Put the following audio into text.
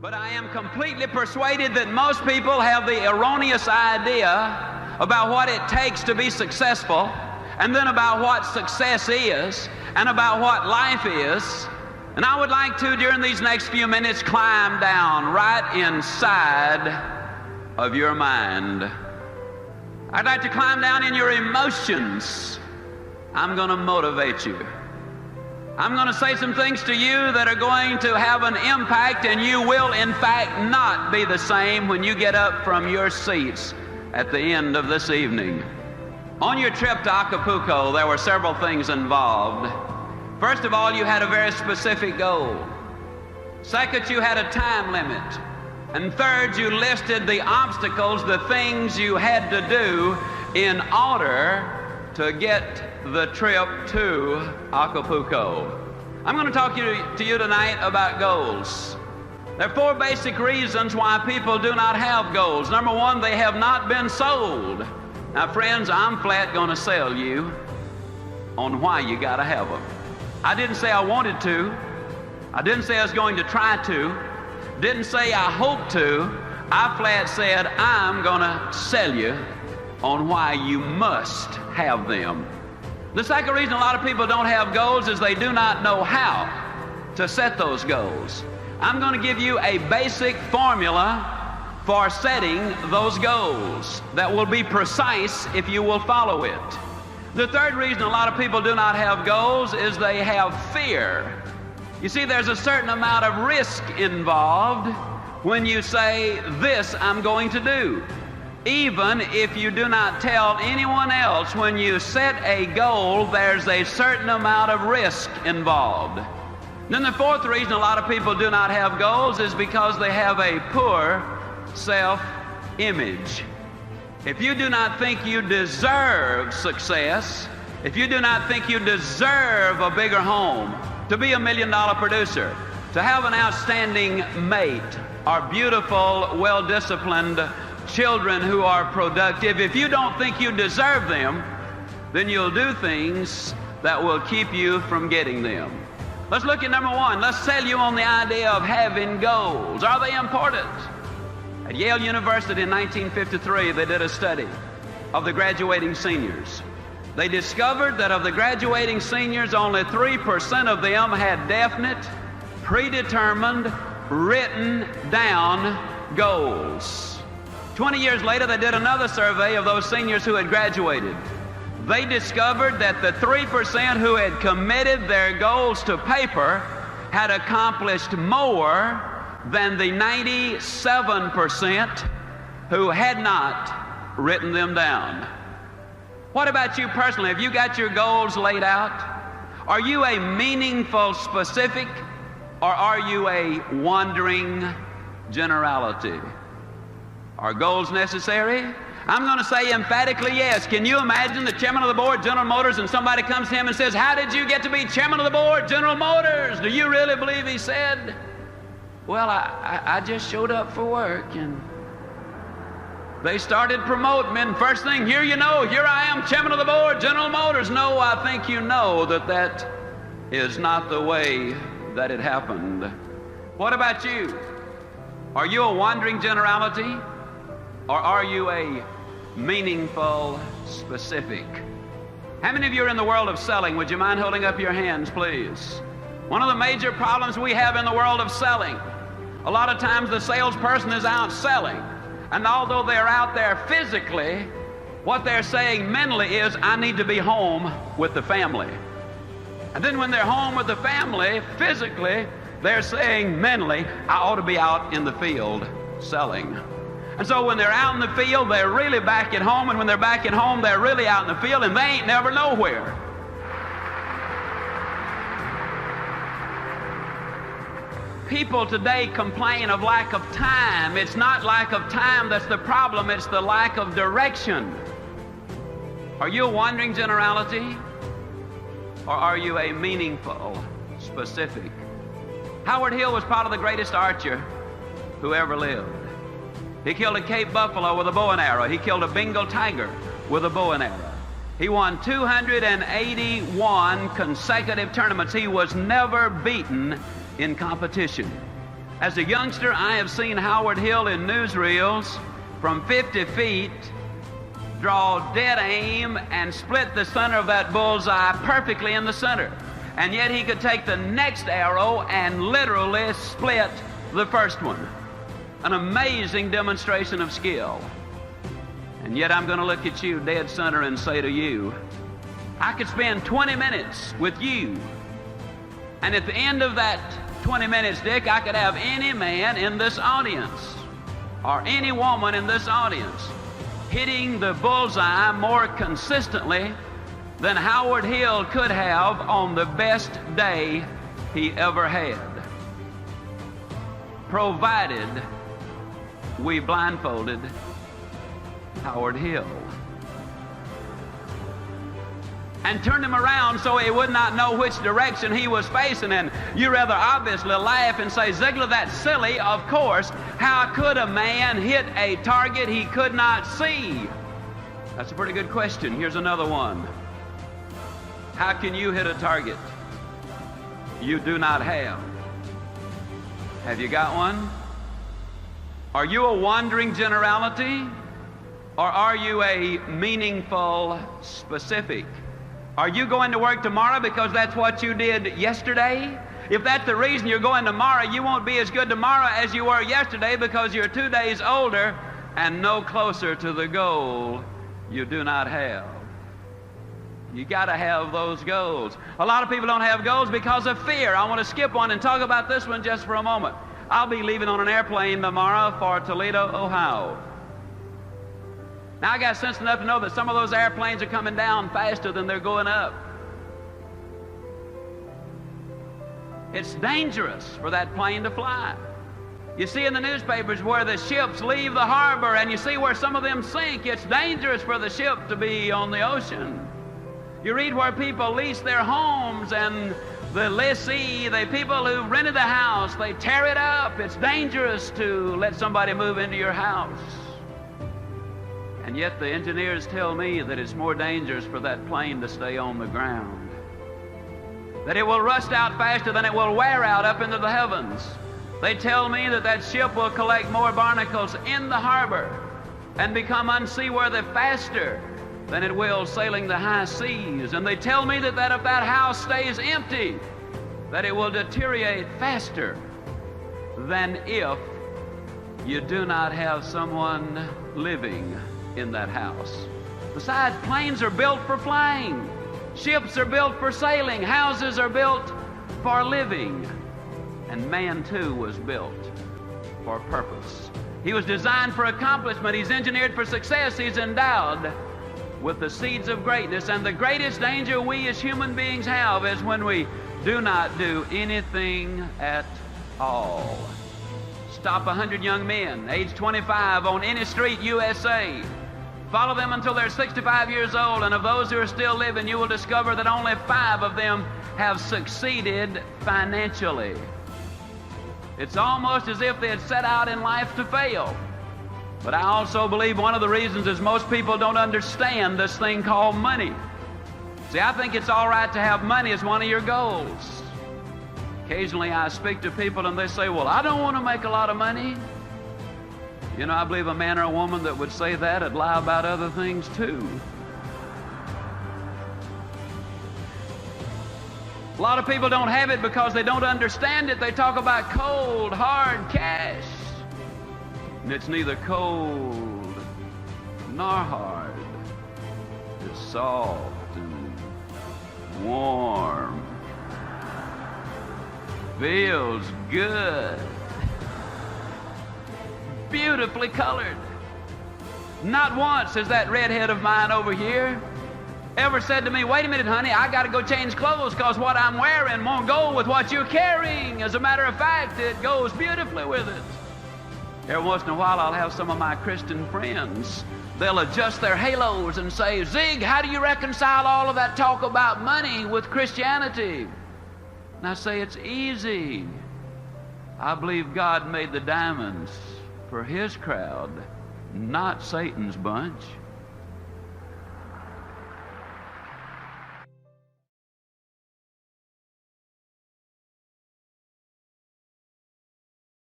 But I am completely persuaded that most people have the erroneous idea about what it takes to be successful, and then about what success is, and about what life is. And I would like to, during these next few minutes, climb down right inside of your mind. I'd like to climb down in your emotions. I'm going to motivate you. I'm going to say some things to you that are going to have an impact, and you will, in fact, not be the same when you get up from your seats at the end of this evening. On your trip to Acapulco, there were several things involved. First of all, you had a very specific goal. Second, you had a time limit. And third, you listed the obstacles, the things you had to do in order to get the trip to Acapulco. I'm going to talk to you tonight about goals. There are four basic reasons why people do not have goals. Number one, they have not been sold. Now, friends, I'm flat going to sell you on why you got to have them. I didn't say I wanted to. I didn't say I was going to try to. Didn't say I hope to. I flat said I'm going to sell you on why you must have them. The second reason a lot of people don't have goals is they do not know how to set those goals. I'm going to give you a basic formula for setting those goals that will be precise if you will follow it. The third reason a lot of people do not have goals is they have fear. You see, there's a certain amount of risk involved when you say, this I'm going to do. Even if you do not tell anyone else, when you set a goal, there's a certain amount of risk involved. Then the fourth reason a lot of people do not have goals is because they have a poor self-image. If you do not think you deserve success, if you do not think you deserve a bigger home, to be $1 million producer, to have an outstanding mate, or beautiful, well-disciplined children who are productive, if you don't think you deserve them, then you'll do things that will keep you from getting them. Let's look at number one. Let's sell you on the idea of having goals. Are they important? At Yale University in 1953, they did a study of the graduating seniors. They discovered that of the graduating seniors, only 3% of them had definite, predetermined, written down goals. 20 years later, they did another survey of those seniors who had graduated. They discovered that the 3% who had committed their goals to paper had accomplished more than the 97% who had not written them down. What about you personally? Have you got your goals laid out? Are you a meaningful specific, or are you a wandering generality? Are goals necessary? I'm going to say emphatically yes. Can you imagine the chairman of the board, General Motors, and somebody comes to him and says, how did you get to be chairman of the board, General Motors? Do you really believe he said, well, I just showed up for work, and they started promoting me, and first thing, here you know, here I am, chairman of the board, General Motors. No, I think you know that that is not the way that it happened. What about you? Are you a wandering generality, or are you a meaningful specific? How many of you are in the world of selling? Would you mind holding up your hands, please? One of the major problems we have in the world of selling, a lot of times the salesperson is out selling, and although they're out there physically, what they're saying mentally is, I need to be home with the family. And then when they're home with the family, physically, they're saying mentally, I ought to be out in the field selling. And so when they're out in the field, they're really back at home, and when they're back at home, they're really out in the field, and they ain't never nowhere. People today complain of lack of time. It's not lack of time that's the problem, it's the lack of direction. Are you a wandering generality, or are you a meaningful specific? Howard Hill was part of the greatest archer who ever lived. He killed a Cape buffalo with a bow and arrow. He killed a Bengal tiger with a bow and arrow. He won 281 consecutive tournaments. He was never beaten in competition. As a youngster, I have seen Howard Hill in newsreels from 50 feet draw dead aim and split the center of that bullseye perfectly in the center. And yet he could take the next arrow and literally split the first one. An amazing demonstration of skill. And yet I'm going to look at you dead center and say to you, I could spend 20 minutes with you. And at the end of that 20 minutes, Dick, I could have any man in this audience or any woman in this audience hitting the bullseye more consistently than Howard Hill could have on the best day he ever had, provided we blindfolded Howard Hill and turned him around so he would not know which direction he was facing. And you rather obviously laugh and say, Ziglar, that's silly. Of course. How could a man hit a target he could not see? That's a pretty good question. Here's another one. How can you hit a target you do not have? Have you got one? Are you a wandering generality, or are you a meaningful specific? Are you going to work tomorrow because that's what you did yesterday? If that's the reason you're going tomorrow, you won't be as good tomorrow as you were yesterday because you're 2 days older and no closer to the goal you do not have. You got to have those goals. A lot of people don't have goals because of fear. I want to skip one and talk about this one just for a moment. I'll be leaving on an airplane tomorrow for Toledo, Ohio. Now, I got sense enough to know that some of those airplanes are coming down faster than they're going up. It's dangerous for that plane to fly. You see in the newspapers where the ships leave the harbor, and you see where some of them sink. It's dangerous for the ship to be on the ocean. You read where people lease their homes, and the lessee, the people who rented the house, they tear it up. It's dangerous to let somebody move into your house. And yet the engineers tell me that it's more dangerous for that plane to stay on the ground, that it will rust out faster than it will wear out up into the heavens. They tell me that that ship will collect more barnacles in the harbor and become unseaworthy faster than it will sailing the high seas. And they tell me that if that house stays empty, that it will deteriorate faster than if you do not have someone living in that house. Besides, planes are built for flying. Ships are built for sailing. Houses are built for living. And man, too, was built for purpose. He was designed for accomplishment. He's engineered for success. He's endowed with the seeds of greatness. And the greatest danger we as human beings have is when we do not do anything at all. Stop 100 young men, age 25, on any street, USA. Follow them until they're 65 years old, and of those who are still living, you will discover that only 5 of them have succeeded financially. It's almost as if they had set out in life to fail. But I also believe one of the reasons is most people don't understand this thing called money. See, I think it's all right to have money as one of your goals. Occasionally I speak to people and they say, well, I don't want to make a lot of money. You know, I believe a man or a woman that would say that would lie about other things too. A lot of people don't have it because they don't understand it. They talk about cold, hard cash. And it's neither cold nor hard. It's soft and warm. Feels good. Beautifully colored. Not once has that redhead of mine over here ever said to me, wait a minute, honey, I got to go change clothes because what I'm wearing won't go with what you're carrying. As a matter of fact, it goes beautifully with it. Every once in a while, I'll have some of my Christian friends. They'll adjust their halos and say, Zig, how do you reconcile all of that talk about money with Christianity? And I say, it's easy. I believe God made the diamonds for His crowd, not Satan's bunch.